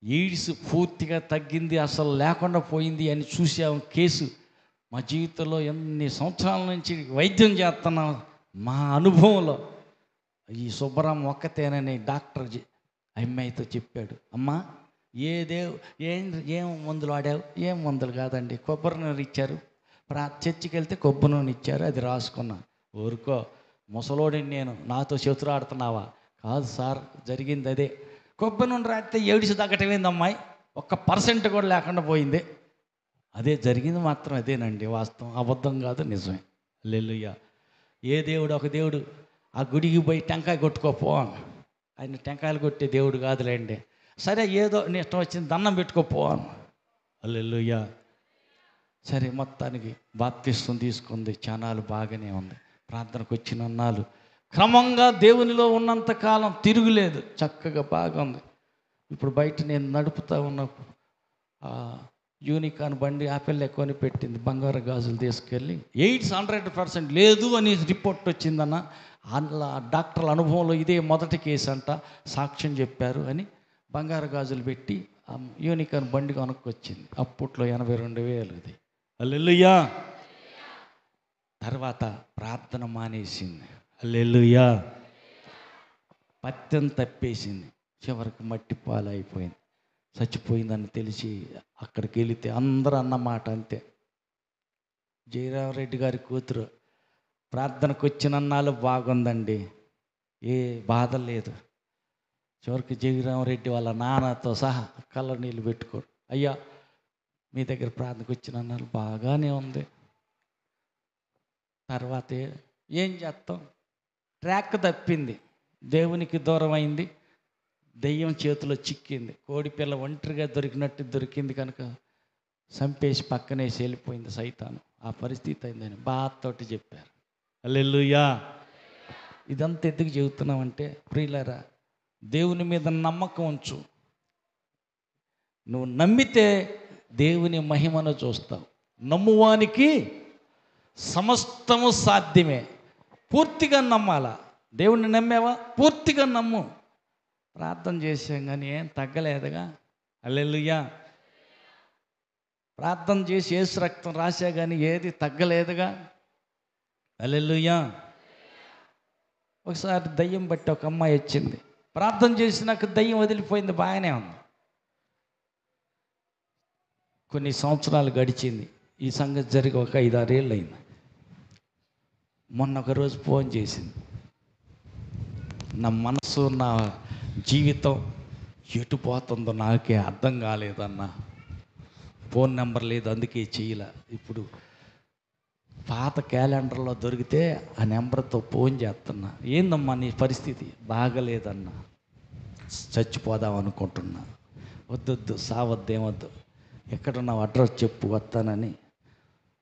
ఎయిడ్స్ పూర్తిగా తగ్గింది, అసలు లేకుండా పోయింది అని చూసాం కేసు. మా జీవితంలో ఎన్ని సంవత్సరాల నుంచి వైద్యం చేస్తున్నాం. మా అనుభవంలో ఈ సుబ్బరాం ఒక్కతేనని డాక్టర్ అమ్మాయితో చెప్పాడు. అమ్మా ఏం మందులు వాడావు? ఏం మందులు కాదండి, కొబ్బరి నూనె ఇచ్చారు. చర్చికి వెళ్తే కొబ్బరి నూనె ఇచ్చారు, అది రాసుకున్నా. ఊరుకో ముసలోడిని నేను, నాతో శత్రు ఆడుతున్నావా? కాదు సార్, జరిగింది అదే. కొబ్బరి నూనె రాస్తే ఏడిసి తగ్గటమైంది అమ్మాయి, 1% కూడా లేకుండా పోయింది. అదే జరిగింది, మాత్రం అదేనండి వాస్తవం, అబద్ధం కాదు, నిజమే. హల్లెలూయా. ఏ దేవుడు, ఒక దేవుడు ఆ గుడికి పోయి టెంకాయ కొట్టుకోపో, ఆయన టెంకాయలు కొట్టే దేవుడు కాదులేండి. సరే ఏదో నీ ఇష్టం వచ్చింది దండం పెట్టుకోపో. హల్లెలూయా. సరే మొత్తానికి బాప్తిస్తం తీసుకుంది, చానాలు బాగానే ఉంది. ప్రార్థనకు వచ్చిన అన్నాలు క్రమంగా దేవునిలో ఉన్నంత కాలం తిరుగులేదు, చక్కగా బాగుంది. ఇప్పుడు బయట నేను నడుపుతా ఉన్న యూనికాన్ బండి ఆపిల్ కొని పెట్టింది, బంగారు గాజులు తీసుకెళ్ళి. ఎయిడ్స్ 100% లేదు అని రిపోర్ట్ వచ్చిందన్న. అందులో డాక్టర్ల అనుభవంలో ఇదే మొదటి కేసు అంట, సాక్ష్యం చెప్పారు అని బంగారు గాజులు పెట్టి యూనికాన్ బండి కొనుక్కొచ్చింది. అప్పట్లో 82,000 అది. హల్లెలూయా. తర్వాత ప్రార్థన మానేసింది. హల్లెలూయా. పత్యం తప్పేసింది, చివరికి మట్టి పాలైపోయింది, చచ్చిపోయిందని తెలిసి అక్కడికి వెళితే అందరూ అన్నమాట అంతే. జయరామరెడ్డి గారి కూతురు ప్రార్థనకు వచ్చిన అన్నాళ్ళు బాగుందండి, ఏ బాధ లేదు. చివరికి జయరామరెడ్డి వాళ్ళ నాన్నతో సహా కళ్ళ నీళ్ళు పెట్టుకోరు. అయ్యా మీ దగ్గర ప్రార్థనకు వచ్చిన అన్నాళ్ళు బాగానే ఉంది. తర్వాత ఏం చేస్తాం, ట్రాక్ తప్పింది, దేవునికి దూరం అయింది, దెయ్యం చేతిలో చిక్కింది. కోడి పిల్ల ఒంటరిగా దొరికినట్టు దొరికింది కనుక చంపేసి పక్కనేసి వెళ్ళిపోయింది సైతాను. ఆ పరిస్థితి అయిందని బాధతోటి చెప్పారు. హల్లెలూయా. ఇదంతా ఎందుకు చెబుతున్నామంటే ప్రియులారా, దేవుని మీద నమ్మకం ఉంచు. నువ్వు నమ్మితే దేవుని మహిమను చూస్తావు. నమ్మువానికి సమస్తము సాధ్యమే. పూర్తిగా నమ్మాలా. దేవుణ్ణి నమ్మావా, పూర్తిగా నమ్ము. ప్రార్థన చేసాం కానీ ఏం తగ్గలేదుగా. హల్లెలూయా. ప్రార్థన చేసి యేసు రక్తం రాసా కానీ ఏది తగ్గలేదుగా. హల్లెలూయా. ఒకసారి దయ్యం బట్టి ఒక అమ్మాయి వచ్చింది, ప్రార్థన చేసినాక దయ్యం వదిలిపోయింది, బాగానే ఉంది. కొన్ని సంవత్సరాలు గడిచింది, ఈ సంగతి జరిగి ఒక 5-6 ఏళ్ళు అయింది. మొన్న ఒకరోజు ఫోన్ చేసింది. నా మనసు, నా జీవితం ఎటు పోతుందో నాకే అర్థం కాలేదన్న. ఫోన్ నెంబర్ లేదు, అందుకే చేయలే. ఇప్పుడు పాత క్యాలెండర్లో దొరికితే ఆ నెంబర్తో ఫోన్ చేస్తున్నా. ఏందమ్మా నీ పరిస్థితి? బాగలేదన్నా, చచ్చిపోదాం అనుకుంటున్నా. వద్దొద్దు, సావద్దేమొద్దు, ఎక్కడున్నావు అడ్రస్ చెప్పు వస్తానని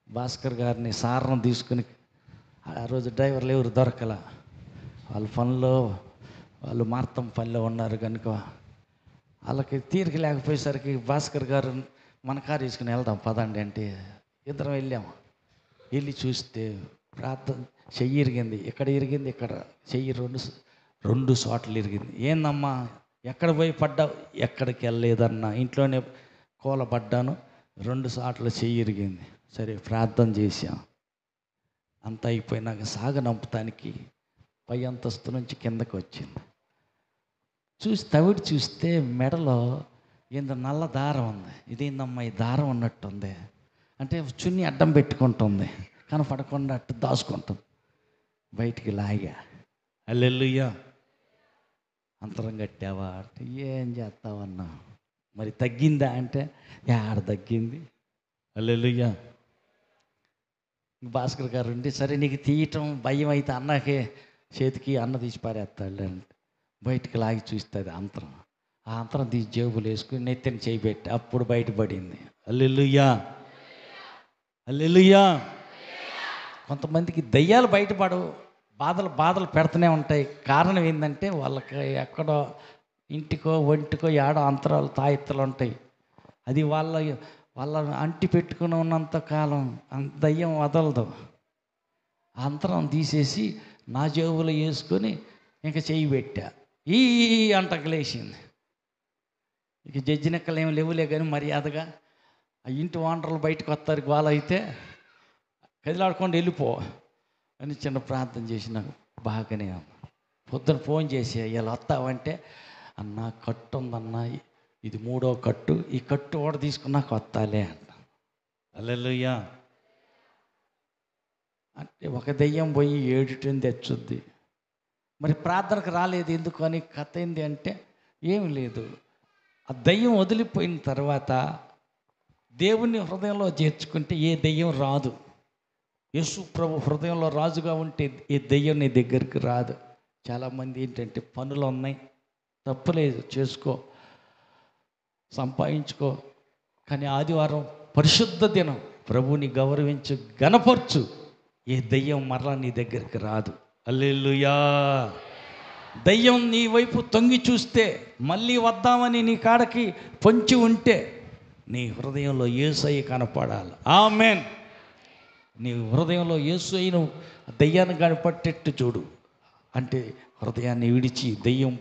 భాస్కర్ గారిని సారను తీసుకుని, ఆ రోజు డ్రైవర్లు ఎవరు దొరకల, వాళ్ళ పనిలో వాళ్ళు మార్తం పనిలో ఉన్నారు కనుక వాళ్ళకి తీరిక లేకపోయేసరికి భాస్కర్ గారు మన కారు తీసుకుని వెళ్దాం పదండి అంటే ఇద్దరం వెళ్ళాము. వెళ్ళి చూస్తే ప్రార్థన చెయ్యి ఇరిగింది, ఇక్కడ ఇరిగింది, ఇక్కడ చెయ్యి రెండు చోట్ల ఇరిగింది. ఏందమ్మా ఎక్కడ పోయి పడ్డావు? ఎక్కడికి వెళ్ళలేదన్నా, ఇంట్లోనే కూలబడ్డాను, 2 చోట్ల చెయ్యి ఇరిగింది. సరే ప్రార్థన చేశాం. అంతా అయిపోయినాక సాగనంపటానికి పై అంతస్తు నుంచి కిందకు వచ్చింది. తవిడి చూస్తే మెడలో ఏందో నల్ల దారం ఉంది. ఇదేందమ్మా ఈ దారం ఉన్నట్టుంది అంటే చున్ని అడ్డం పెట్టుకుంటుంది, కనపడకుండా అట్టు దాచుకుంటుంది. బయటికి లాగా. హల్లెలూయా. అంతరం కట్టావా అంటే ఏం చేస్తావన్నా. మరి తగ్గిందా అంటే ఆడ తగ్గింది. హల్లెలూయా. భాస్కర్ గారు ఉండి సరే నీకు తీయటం భయం అయితే అన్నకే చేతికి అన్న తీసి పారేస్తాడు అంటే బయటికి లాగి చూస్తుంది అంతరం. ఆ అంతరం తీసి జేబులు వేసుకుని నెత్తిని చేయబెట్టి అప్పుడు బయటపడింది. హల్లెలూయా, హల్లెలూయా. కొంతమందికి దయ్యాలు బయటపడవు, బాధలు పెడుతూనే ఉంటాయి. కారణం ఏంటంటే వాళ్ళకి ఎక్కడో ఇంటికో ఒంటికో ఏడో అంతరాలు తాయెత్తులు ఉంటాయి. అది వాళ్ళ అంటి పెట్టుకుని ఉన్నంత కాలం దయ్యం వదలదు. అంతరం తీసేసి నా జేబులో వేసుకొని ఇంకా చెయ్యి పెట్టా, ఈ అంటకలేసింది. ఇక జడ్జినెక్కలు ఏమి లేవులే కానీ మర్యాదగా ఆ ఇంటి ఓనర్లు బయటకు వస్తారు, గోల అయితే కదిలాడుకోండి వెళ్ళిపో అని చిన్న ప్రార్థన చేసిన. బాగానే పొద్దున ఫోన్ చేసి ఇలా వస్తావంటే, అన్న కట్టు ఉందన్న, ఇది 3వ కట్టు, ఈ కట్టు కూడా తీసుకున్నాక వస్తాలే అన్న. హల్లెలూయా. అంటే ఒక దెయ్యం పోయి 7 తెచ్చుద్ది. మరి ప్రార్థనకు రాలేదు ఎందుకు అని కథ ఏంది అంటే, ఏమి లేదు, ఆ దెయ్యం వదిలిపోయిన తర్వాత దేవుని హృదయంలో చేర్చుకుంటే ఏ దెయ్యం రాదు. యేసు ప్రభు హృదయంలో రాజుగా ఉంటే ఏ దెయ్యం నీ దగ్గరికి రాదు. చాలామంది ఏంటంటే పనులు ఉన్నాయి, తప్పులేదు, చేసుకో, సంపాదించుకో, కానీ ఆదివారం పరిశుద్ధ దినం, ప్రభువుని గౌరవించు, గణపరచు, ఏ దెయ్యం మరలా నీ దగ్గరికి రాదు. హల్లెలూయా. దయ్యం నీ వైపు తొంగి చూస్తే, మళ్ళీ వద్దామని నీ కాడకి పొంచి ఉంటే, నీ హృదయంలో యేసయ్య కనపడాలి. ఆమేన్. నీ హృదయంలో యేసయ్యను దయ్యాన్ని కనపట్టేట్టు చూడు. అంటే హృదయాన్ని విడిచి దయ్యం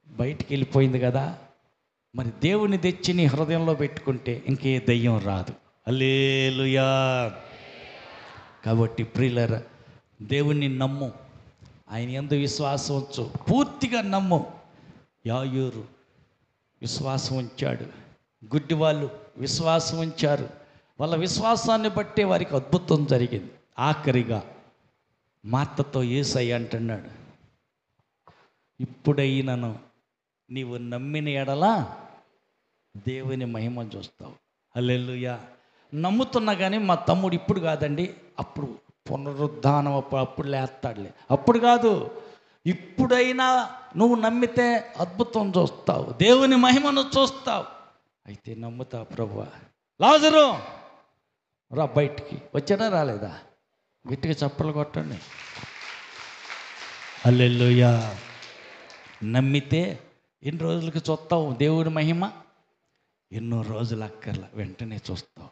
బయటికి వెళ్ళిపోయింది కదా, మరి దేవుని తెచ్చి నీ హృదయంలో పెట్టుకుంటే ఇంకే దయ్యం రాదు. హల్లెలూయా. కాబట్టి ప్రియులారా, దేవుణ్ణి నమ్ము, ఆయన యందు విశ్వాసం ఉంచు, పూర్తిగా నమ్ము. యాయూరు విశ్వాసం ఉంచాడు, గుడ్డి వాళ్ళు విశ్వాసం ఉంచారు. వాళ్ళ విశ్వాసాన్ని బట్టే వారికి అద్భుతం జరిగింది. ఆఖరిగా మార్తతో యేసయ్య అంటున్నాడు, ఇప్పుడైనను నీవు నమ్మిన ఎడల దేవుని మహిమ చూస్తావు. హల్లెలూయా. నమ్ముతున్నా కానీ మా తమ్ముడు ఇప్పుడు కాదండి, అప్పుడు పునరుద్ధానం అప్పుడు లేస్తాడులే, అప్పుడు కాదు, ఇప్పుడైనా నువ్వు నమ్మితే అద్భుతం చూస్తావు, దేవుని మహిమను చూస్తావు. అయితే నమ్ముతావు ప్రభువా. లాజరు రా బయటికి, వచ్చాడా రాలేదా? గట్టిగా చప్పలు కొట్టండి. హల్లెలూయా. నమ్మితే ఎన్ని రోజులకి చూస్తావు దేవుని మహిమ? ఎన్నో రోజులు అక్కర్లా, వెంటనే చూస్తావు.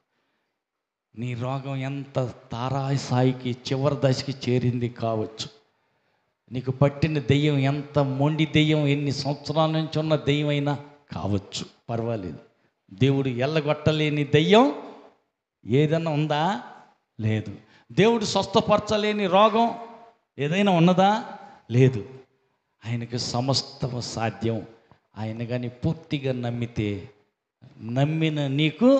నీ రోగం ఎంత తారాస్థాయికి చివరి దశకి చేరింది కావచ్చు, నీకు పట్టిన దెయ్యం ఎంత మొండి దెయ్యం, ఎన్ని సంవత్సరాల నుంచి ఉన్న దెయ్యం అయినా కావచ్చు, పర్వాలేదు. దేవుడు ఎల్లగొట్టలేని దెయ్యం ఏదైనా ఉందా? లేదు. దేవుడు స్వస్థపరచలేని రోగం ఏదైనా ఉన్నదా? లేదు. ఆయనకి సమస్తము సాధ్యం. ఆయన కానీ పూర్తిగా నమ్మితే, నమ్మిన నీకు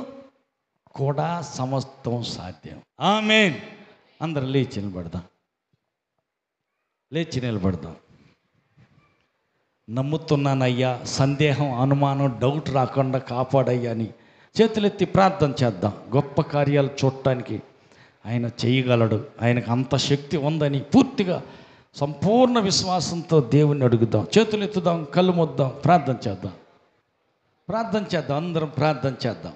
కూడా సమస్తం సాధ్యం. ఆమేన్. అందరం లేచి నిలబడదాం, లేచి నిలబడదాం. నమ్ముతున్నానయ్యా, సందేహం, అనుమానం, డౌట్ రాకుండా కాపాడయ్యా అని చేతులెత్తి ప్రార్థన చేద్దాం. గొప్ప కార్యాలు చూడటానికి ఆయన చేయగలడు, ఆయనకు అంత శక్తి ఉందని పూర్తిగా సంపూర్ణ విశ్వాసంతో దేవుణ్ణి అడుగుదాం. చేతులు ఎత్తుదాం, కళ్ళు ముద్దాం, ప్రార్థన చేద్దాం. ప్రార్థన చేద్దాం, అందరం ప్రార్థన చేద్దాం.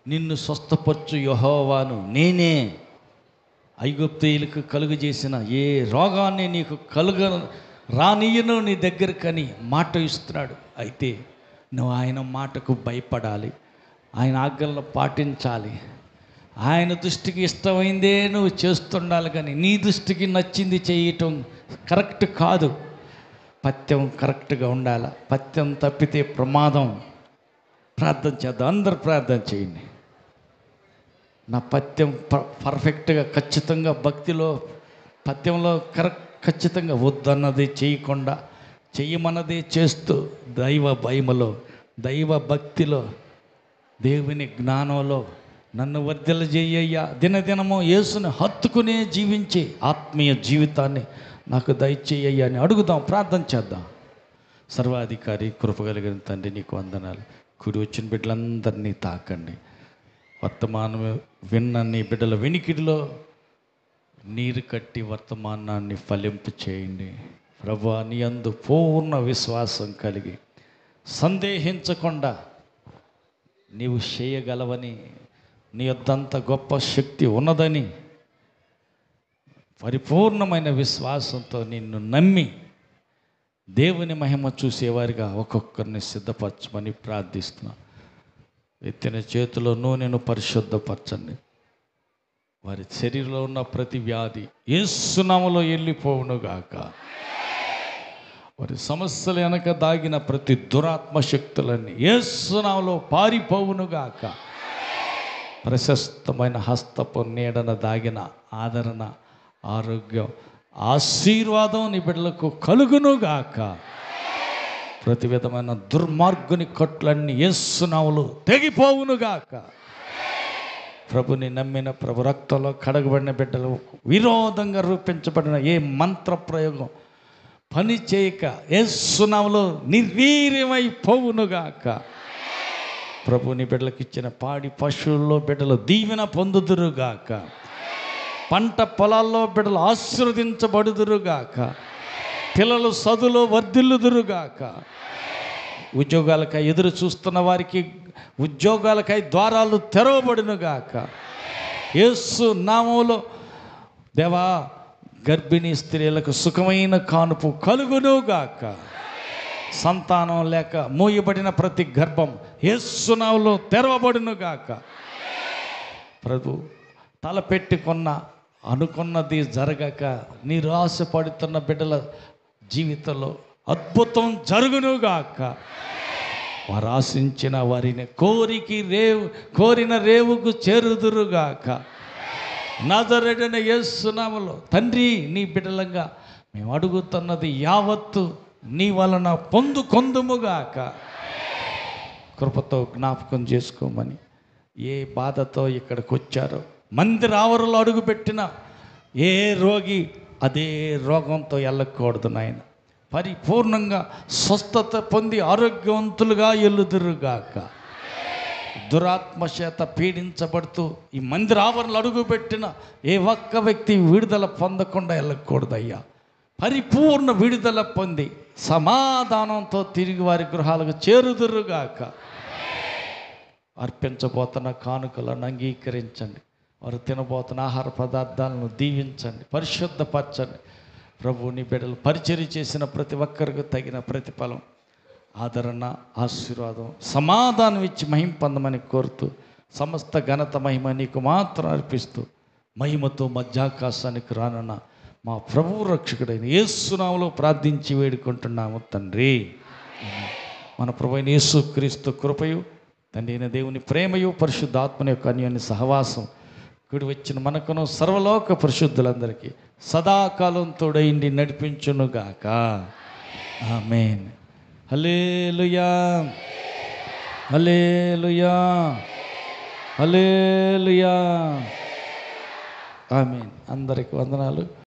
నిన్ను స్వస్థపరచు యెహోవాను నేనే. ఐగుప్తీయులకు కలుగు చేసిన ఏ రోగాన్ని నీకు రానియను నీ దగ్గరకని మాట ఇస్తున్నాడు. అయితే నువ్వు ఆయన మాటకు భయపడాలి, ఆయన ఆజ్ఞలను పాటించాలి. ఆయన దృష్టికి ఇష్టమైందే నువ్వు చేస్తుండాలి, కానీ నీ దృష్టికి నచ్చింది చేయటం కరెక్ట్ కాదు. పథ్యం కరెక్ట్గా ఉండాలి, పథ్యం తప్పితే ప్రమాదం. ప్రార్థన చేద్దాం, అందరు ప్రార్థన చేయండి. నా పథ్యం పర్ఫెక్ట్గా, ఖచ్చితంగా, భక్తిలో పథ్యంలో ఖచ్చితంగా వద్దన్నది చేయకుండా చెయ్యమన్నదే చేస్తూ, దైవ భయములో, దైవ భక్తిలో, దేవుని జ్ఞానంలో నన్ను వర్ధిల్ల చేయ్యా. దినదినము యేసుని హత్తుకునే జీవించి ఆత్మీయ జీవితాన్ని నాకు దయచేయ్యా అని అడుగుదాం, ప్రార్థన చేద్దాం. సర్వాధికారి కృపగలిగిన తండ్రి, నీకు వందనాలు. కూడి వచ్చిన బిడ్డలందరినీ తాకండి. వర్తమానం విన్న నీ బిడ్డల వెనికిడిలో నీరు కట్టి వర్తమానాన్ని ఫలింపు చేయండి. ప్రభువా, నీ యందు పూర్ణ విశ్వాసం కలిగి సందేహించకుండా నీవు చేయగలవని, నీ యొద్దంత గొప్ప శక్తి ఉన్నదని పరిపూర్ణమైన విశ్వాసంతో నిన్ను నమ్మి దేవుని మహిమ చూసేవారిగా ఒక్కొక్కరిని సిద్ధపరచమని ప్రార్థిస్తున్నాను. ఎత్తిన చేతిలో నూనెను పరిశుద్ధపరచండి. వారి శరీరంలో ఉన్న ప్రతి వ్యాధి యేసు నామములో వెళ్ళిపోవునుగాక. వారి సమస్యలు వెనక దాగిన ప్రతి దురాత్మ శక్తులన్నీ యేసు నామములో పారిపోవునుగాక. ప్రశస్తమైన హస్తపు నీడన దాగిన ఆదరణ, ఆరోగ్యం, ఆశీర్వాదం నీ బిడ్డలకు కలుగునుగాక. ప్రతి విధమైన దుర్మార్గుని కట్లన్నీ యేసు నామములో తెగిపోవునుగాక. ప్రభుని నమ్మిన ప్రభు రక్తంలో కడగబడిన బిడ్డలు విరోధంగా రూపించబడిన ఏ మంత్ర ప్రయోగం పని చేయక యేసు నామములో నిర్వీర్యమైపోవునుగాక. ప్రభుని బిడ్డలకు ఇచ్చిన పాడి పశువుల్లో బిడ్డలు దీవెన పొందుదురుగాక. పంట పొలాల్లో బిడ్డలు ఆశీర్వదించబడుదురుగాక. పిల్లలు చదువులో వర్ధిల్లుదురుగాక. ఉద్యోగాలకై ఎదురు చూస్తున్న వారికి ఉద్యోగాలకై ద్వారాలు తెరవబడునుగాక. యేసు నామములో దేవా గర్భిణీ స్త్రీలకు సుఖమైన కానుపు కలుగునుగాక. సంతానం లేక మూయబడిన ప్రతి గర్భం యేసు నామములో తెరవబడునుగాక. ప్రభు తలపెట్టుకున్న అనుకున్నది జరగక నిరాశపడుతున్న బిడ్డల జీవితంలో అద్భుతం జరుగునుగాక. వారు ఆశించిన వారిని కోరిన రేవుకు చేరుదురుగాక. నజరేయుడైన యేసు నామములో తండ్రి నీ బిడ్డలంగా మేము అడుగుతున్నది యావత్తు నీ వలన పొందుకొందుముగాక. కృపతో జ్ఞాపకం చేసుకోమని, ఏ బాధతో ఇక్కడికి వచ్చారో మందిర ఆవరణలో అడుగుపెట్టిన ఏ రోగి అదే రోగంతో వెళ్ళకూడదు నాయన. పరిపూర్ణంగా స్వస్థత పొంది ఆరోగ్యవంతులుగా ఎల్లుదురుగాక. దురాత్మ చేత పీడించబడుతూ ఈ మందిర ఆవరణలు అడుగుపెట్టిన ఏ ఒక్క వ్యక్తి విడుదల పొందకుండా వెళ్ళకూడదయ్యా. పరిపూర్ణ విడుదల పొంది సమాధానంతో తిరిగి వారి గృహాలకు చేరుదురుగాక. అర్పించబోతున్న కానుకలను అంగీకరించండి. వారు తినబోతున్న ఆహార పదార్థాలను దీవించండి, పరిశుద్ధపరచండి. ప్రభువుని బిడ్డలు పరిచర్య చేసిన ప్రతి ఒక్కరికి తగిన ప్రతిఫలం, ఆదరణ, ఆశీర్వాదం, సమాధానం ఇచ్చి మహిమ పొందమని కోరుతూ సమస్త ఘనత మహిమ నీకు మాత్రం అర్పిస్తూ మహిమతో మధ్యాకాశానికి రానున్న మా ప్రభువు రక్షకుడైన యేసు నామములో ప్రార్థించి వేడుకుంటున్నాము తండ్రి. మన ప్రభువైన యేసు క్రీస్తు కృపయు, తండ్రి అయిన దేవుని ప్రేమయు, పరిశుద్ధాత్మని యొక్క అన్యోన్య సహవాసం కూడి వచ్చిన మనకును సర్వలోక పరిశుద్ధులందరికీ సదాకాలం తోడైండి నడిపించునుగాక. ఆమేన్. హల్లెలూయా, హల్లెలూయా, హల్లెలూయా. ఆమేన్. అందరికి వందనాలు.